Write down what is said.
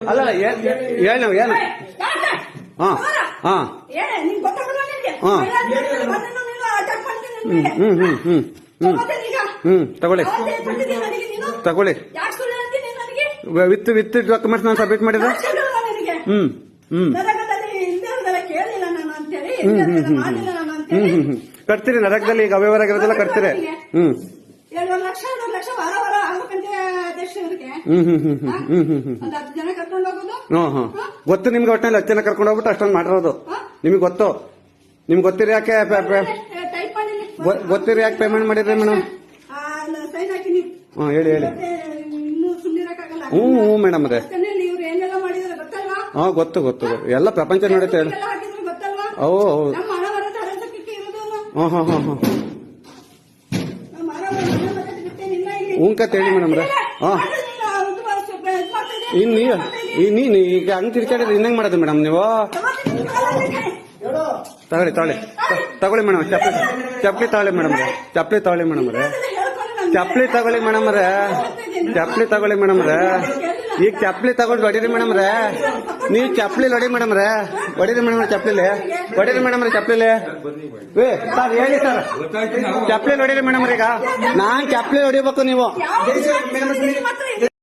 ಅಲ್ಲ ಏನು ಏನು ಹಾ ಹಾ ತಗೊಳ್ಳಿ ತಗೊಳ್ಳಿ ವಿತ್ ಡಾಕ್ಯುಮೆಂಟ್ಸ್ ನಾನು ಸಬ್ಮಿಟ್ ಮಾಡಿದ್ರೆ ಕಟ್ತೀರಿ ನರಕದಲ್ಲಿ ಈಗ ಅವ್ಯವಹಾರ ಆಗಿರೋದೆಲ್ಲ ಕಟ್ತೀರಿ 2 ಲಕ್ಷ ವಾರ ವಾರ ಆಗ್ಬೇಕಂತೆ ಅಧ್ಯಕ್ಷರಿಗೆ. ಜನ ಕರ್ಕೊಂಡು ಹೋಗೋದು ಗೊತ್ತು ನಿಮ್ಗೆ ಒಟ್ಟಿನಲ್ಲಿ 10 ಜನ ಕರ್ಕೊಂಡು ಹೋಗ್ಬಿಟ್ಟು ಅಷ್ಟೊಂದು ಮಾಡಿರೋದು ನಿಮ್ಗೆ ಗೊತ್ತು. ನಿಮ್ಗೆ ಗೊತ್ತಿರಿ ಯಾಕೆ ಟೈಪ್ ಮಾಡಿ ಗೊತ್ತಿರಿ ಯಾಕೆ ಪೇಮೆಂಟ್ ಮಾಡಿದ್ರಿ ಮೇಡಮ್? ಸೈನ್ ಹಾಕಿನಿ. ಹೇಳಿ ಹೇಳಿ. ಇನ್ನೂ ಸುಮ್ಮನಿರಕ್ಕಾಗಲ್ಲ. ಹ್ಞೂ ಮೇಡಮ್ ಅದೇ ಇವ್ರು ಏನೆಲ್ಲ ಮಾಡಿದಾರೆ ಗೊತ್ತಲ್ವಾ? ಗೊತ್ತು ಎಲ್ಲ ಪ್ರಪಂಚ ನೋಡುತ್ತೆ ಹೇಳಿ. ಹಾಕಿದ್ರು ಗೊತ್ತಲ್ವಾ? ಹೌದು. ನಮ್ಮ ಹಣ ಬರೋದು ಅರಸಕ್ಕೆ ಇರೋದು. ಉಂಕತ್ ಹೇಳಿ ಮೇಡಮ್ ರೇ. ನೀನು ಈಗ ಹಂಗ್ ತಿರ್ಚಾಡಿದ್ರೆ ಇನ್ನಂಗ್ ಮಾಡೋದು ಮೇಡಮ್ ನೀವು? ತಗೊಳ್ಳಿ ಮೇಡಮ್ ಚಪ್ಪಲಿ ತಗೊಳ್ಳಿ ಮೇಡಮ್ ರೇ. ಚಪ್ಪಲಿ ತಗೊಳ್ಳಿ ಮೇಡಮ್ ರೇ. ಚಪ್ಪಲಿ ತಗೊಳ್ಳಿ ಮೇಡಮ್ ರೇ. ಚಪ್ಪಲಿ ತಗೊಳ್ಳಿ ಮೇಡಮ್ ರೇ. ಈಗ ಚಪ್ಪಲಿ ತಗೊಂಡು ಹೊಡೀರಿ ಮೇಡಮ್ ರೇ. ನೀವು ಚಪ್ಪಲಿ ಹೊಡಿ ಮೇಡಮ್ ರೇ. ಹೊಡೀರಿ ಮೇಡಮ್ ಚಪ್ಪಲಿ ಹೊಡೀರಿ ಮೇಡಮ್ ರೇ. ಚಪ್ಪಲಿ ಸರ್ ಹೇಳಿ ಸರ್. ಚಪ್ಪಲಿ ಹೊಡೀರಿ ಮೇಡಮ್ ಈಗ ನಾನ್ ಚಪ್ಪಲಿ ಹೊಡಿಬೇಕು ನೀವು.